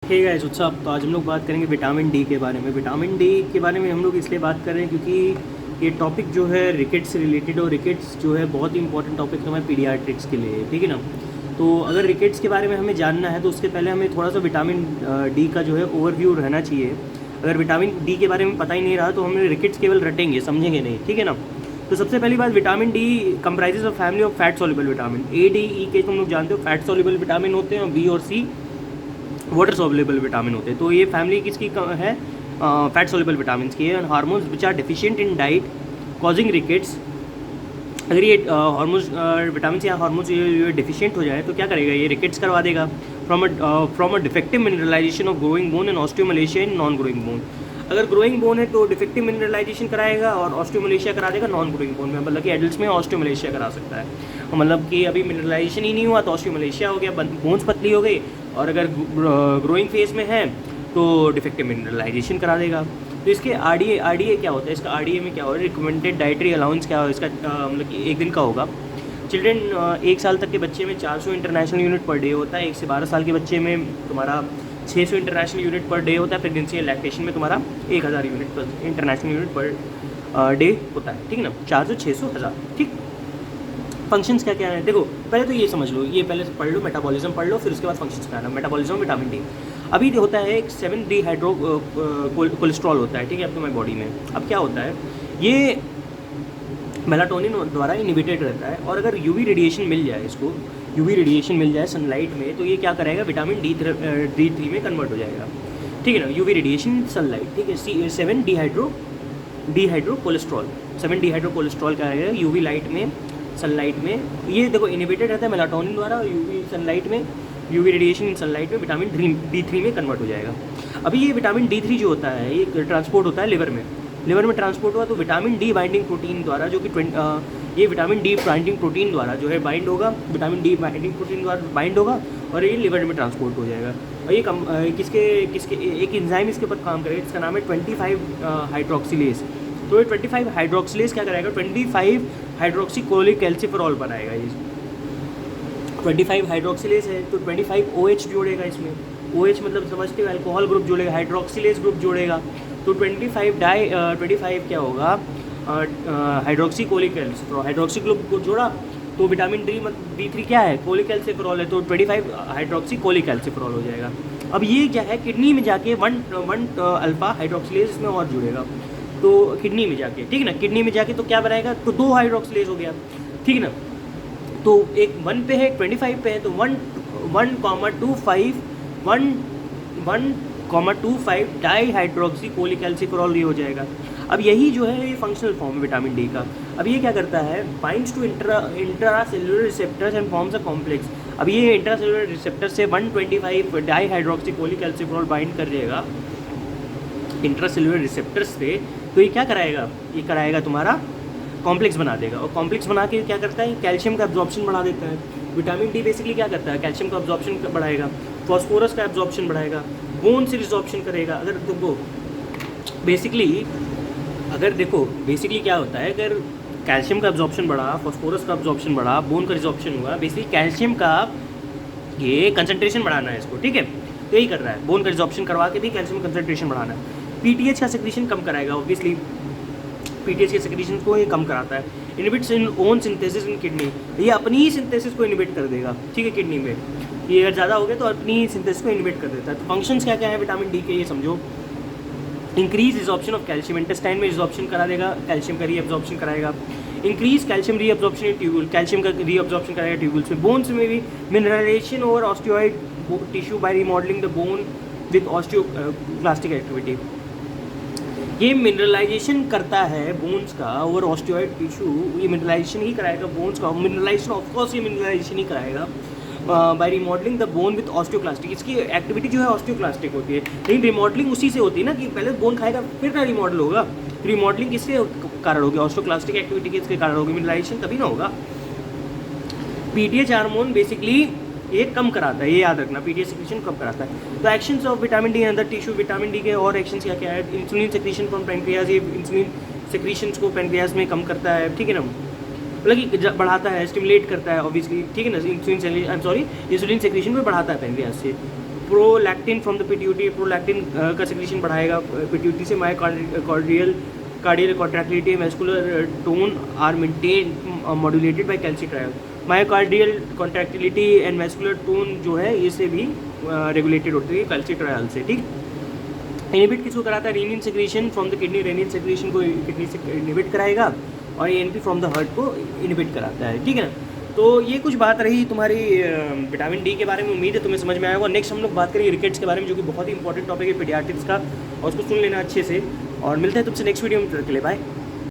Hey guys what's up. तो आज हम लोग बात करेंगे विटामिन डी के बारे में। विटामिन डी के बारे में हम लोग इसलिए बात कर रहे हैं क्योंकि ये टॉपिक जो है रिकेट्स से रिलेटेड, और रिकेट्स जो है बहुत ही इंपॉर्टेंट टॉपिक है हमारे पीडियाट्रिक्स के लिए, ठीक है ना। तो अगर रिकेट्स के बारे में हमें जानना है तो उसके पहले हमें थोड़ा सा विटामिन डी का जो है ओवरव्यू रहना चाहिए। अगर विटामिन डी के बारे में पता ही नहीं रहा तो हम रिकेट्स केवल रटेंगे, समझेंगे नहीं, ठीक है ना। तो सबसे पहली बात, vitamin D comprises of family of fat soluble vitamin. A D E के तुम लोग जानते हो फैट सॉल्युबल विटामिन होते हैं, और बी और सी वाटर सॉल्युबल विटामिन होते हैं। तो ये फैमिली किसकी है? फैट सॉल्युबल विटामिन की है। Hormones which are deficient in diet causing rickets. अगर ये हार्मोन्स विटामिन या हार्मोन्स ये डेफिशिएंट हो जाए तो क्या करेगा? ये रिकेट्स करवा देगा from a defective mineralisation of growing bone and osteomalacia in non growing bone. अगर ग्रोइंग बोन है तो डिफेक्टिव मिनरलाइजेशन कराएगा, और ऑस्टियोमलेशिया करा देगा नॉन ग्रोइंग बोन में। मतलब कि एडल्ट्स में ऑस्टियोमलेशिया करा सकता है, मतलब कि अभी मिनरलाइजेशन ही नहीं हुआ तो ऑस्टियोमलेशिया हो गया, बोन्स पतली हो गई। और अगर ग्रोइंग फेज में है तो डिफेक्टिव मिनरलाइजेशन करा देगा। तो इसके आरडीए क्या होता है? इसका आरडीए में क्या होगा? रिकमेंडेड डाइटरी अलाउंस क्या होगा इसका? मतलब कि एक दिन का होगा। चिल्ड्रेन 1 साल तक के बच्चे में 400 इंटरनेशनल यूनिट पर डे होता है। 1 से 12 साल के बच्चे में तुम्हारा 600 इंटरनेशनल यूनिट पर डे होता है। प्रेगनेंसी एंड लैक्टेशन में तुम्हारा 1000 यूनिट पर इंटरनेशनल यूनिट पर डे होता है, ठीक है ना। 400, 600, 1000, ठीक। फंक्शंस क्या क्या है देखो, पहले तो ये समझ लो, ये पहले पढ़ लो, मेटाबॉलिज्म पढ़ लो, फिर उसके बाद फंक्शंस का आना। मेटाबॉलिज्म विटामिन डी अभी होता है एक 7 डिहाइड्रो कोलेस्ट्रॉल होता है, ठीक है, अब तुम्हारी बॉडी में। अब क्या होता है, ये मेलाटोनिन द्वारा इनिबिटेड रहता है। और अगर यूवी रेडिएशन मिल जाए इसको, यूवी रेडिएशन मिल जाए सनलाइट में, तो ये क्या करेगा? विटामिन D3 में कन्वर्ट हो जाएगा, ठीक है ना। यूवी रेडिएशन सनलाइट, ठीक है। 7 डिहाइड्रो कोलेस्ट्रॉल, 7 डिहाइड्रो कोलेस्ट्रॉल क्या है? यूवी लाइट में, सनलाइट में, ये देखो इनिबिटेड रहता है मेलाटोनिन द्वारा। यूवी सनलाइट में, यूवी रेडिएशन इन सनलाइट में विटामिन D3 में कन्वर्ट हो जाएगा। अभी ये विटामिन D3 जो होता है ये ट्रांसपोर्ट होता है लिवर में। लिवर में ट्रांसपोर्ट हुआ तो विटामिन डी बाइंडिंग प्रोटीन द्वारा, जो कि ये विटामिन डी बाइंडिंग प्रोटीन द्वारा जो है बाइंड होगा, विटामिन डी बाइंडिंग प्रोटीन द्वारा बाइंड होगा, और ये लिवर में ट्रांसपोर्ट हो जाएगा। और ये किसके एक एंजाइम इसके ऊपर काम करेगा, इसका नाम है 25 हाइड्रोक्सिलेज। तो ये 25 हाइड्रोक्सिलेज क्या करेगा? 25 हाइड्रोक्सी कोलिक कैल्सिफेरॉल बनाएगा। ये 25 हाइड्रोक्सिलेज है तो 25 OH जोड़ेगा इसमें। OH मतलब समझते हो, अल्कोहल ग्रुप जोड़ेगा, हाइड्रोक्सिलेज ग्रुप जोड़ेगा। तो 25 क्या होगा? हाइड्रोक्सी कोलिक एल्सिफेरॉल, हाइड्रोक्सी ग्रुप को जोड़ा तो विटामिन D3 क्या है? कोलिक एल्सिफेरॉल है, तो 25 हाइड्रोक्सी कोलिक एल्सिफेरॉल हो जाएगा। अब ये क्या है? किडनी में जाके 1 अल्फा हाइड्रोक्सिलेज इसमें और जुड़ेगा, तो किडनी में जाके, ठीक है ना। किडनी में जाके तो क्या बनाएगा? तो 2 हाइड्रोक्सिलेज हो गया, ठीक है ना। तो एक 1 पे है, 25 पे है, तो 1,25 डाई हाइड्रोक्सी कोलिक एल्सिफेरॉल ये हो जाएगा। अब यही जो है ये फंक्शनल फॉर्म है विटामिन डी का। अब ये क्या करता है? Binds to intracellular receptors and forms a complex. अब ये इंट्रासेलुलर रिसेप्टर से 125 di hydroxy cholecalciferol bind कर देगा इंट्रासेलुलर रिसेप्टर्स से। तो ये क्या कराएगा? ये कराएगा तुम्हारा कॉम्प्लेक्स बना देगा, और कॉम्प्लेक्स बना के क्या करता है? कैल्शियम का एब्जॉर्प्शन बढ़ा देता है। विटामिन डी बेसिकली क्या करता है? कैल्शियम का एब्जॉर्प्शन बढ़ाएगा, फॉस्फोरस का एब्जॉर्प्शन बढ़ाएगा, बोन से रिजॉर्प्शन करेगा। अगर देखो बेसिकली क्या होता है, अगर कैल्शियम का एब्जॉर्प्शन बढ़ा, फॉस्फोरस का एब्जॉर्प्शन बढ़ा, बोन का रिजॉर्प्शन हुआ, बेसिकली कैल्शियम का ये कंसंट्रेशन बढ़ाना है इसको, ठीक है। तो यही कर रहा है, बोन का रिजॉर्प्शन करवा के भी कैल्शियम कंसंट्रेशन बढ़ाना है। पीटीएच का सेक्रेशन कम कराएगा, ऑब्वियसली पीटीएच के सेक्रेशन को ये कम कराता है। Inhibits in own synthesis in kidney, ये अपनी ही सिंथेसिस को इनहिबिट कर देगा, ठीक है। किडनी में ये अगर ज़्यादा हो गया तो अपनी ही सिंथेसिस को इनहिबिट कर देता है। तो फंक्शंस क्या क्या है विटामिन डी के, ये समझो। Increase resorption of calcium, intestine में रिजॉर्प्शन करा देगा, कैल्शियम का रीअब्जॉर्प्शन कराएगा। Increase calcium reabsorption in tubule, calcium का रीअब्जॉर्प्शन कराएगा ट्यूब्यूल्स में। बोन्स में भी mineralisation over osteoid tissue by remodelling the bone with osteoclastic activity. ये मिनरलाइजेशन करता है बोन्स का ओवर ऑस्टियोइड टिश्यू, ये मिनरलाइजेशन ही कराएगा बोन्स का। मिनरलाइजेशन ऑफकोर्स ये मिनरलाइजेशन ही कराएगा by remodelling the bone with osteoclastic. इसकी एक्टिविटी जो है ऑस्टियोक्लास्टिक होती है, लेकिन रिमॉडलिंग उसी से होती है ना कि पहले बोन खाएगा फिर ना रिमॉडल होगा। रिमॉडलिंग किसके कारण होगी? ऑस्टियोक्लास्टिक एक्टिविटी किसके कारण होगी? मिनरलाइजेशन कभी ना होगा। पीटीएच हार्मोन बेसिकली ये कम कराता है, ये याद रखना, पीटीएच सेक्रेशन कम कराता है। तो एक्शंस ऑफ विटामिन डी अंदर टिश्यू, विटामिन डी के और एक्शंस क्या क्या है? इंसुलिन सेक्रेशन फ्रॉम पैंक्रियाज, ये इंसुलिन सेक्रेशंस को पैंक्रियाज में कम करता है, ठीक है ना। मतलब कि बढ़ाता है, स्टिमुलेट करता है ऑब्वियसली, ठीक है ना। इंसुलिन सेक्रेशन में बढ़ाता है पैंक्रियाज से। Prolactin from the pituitary, prolactin का सिक्रीशन बढ़ाएगा पिट्यूटरी से। Myocardial contractility, vascular tone are maintain modulated by calcitriol. Myocardial contractility and vascular tone जो है इससे भी रेगुलेटेड होती है कैल्सिट्रायल से, ठीक। इनहिबिट किसको कराता है? Renin secretion from the kidney, renin secretion को किडनी से इनहिबिट कराएगा, और एएनपी फ्रॉम द हार्ट को इनहिबिट कराता है, ठीक है ना। तो ये कुछ बात रही तुम्हारी विटामिन डी के बारे में। उम्मीद है तुम्हें समझ में आया होगा। नेक्स्ट हम लोग बात करेंगे रिकेट्स के बारे में, जो कि बहुत ही इंपॉर्टेंट टॉपिक है पीडियाट्रिक्स का, और उसको सुन लेना अच्छे से। और मिलते हैं तुमसे नेक्स्ट वीडियो में, के लिए बाय।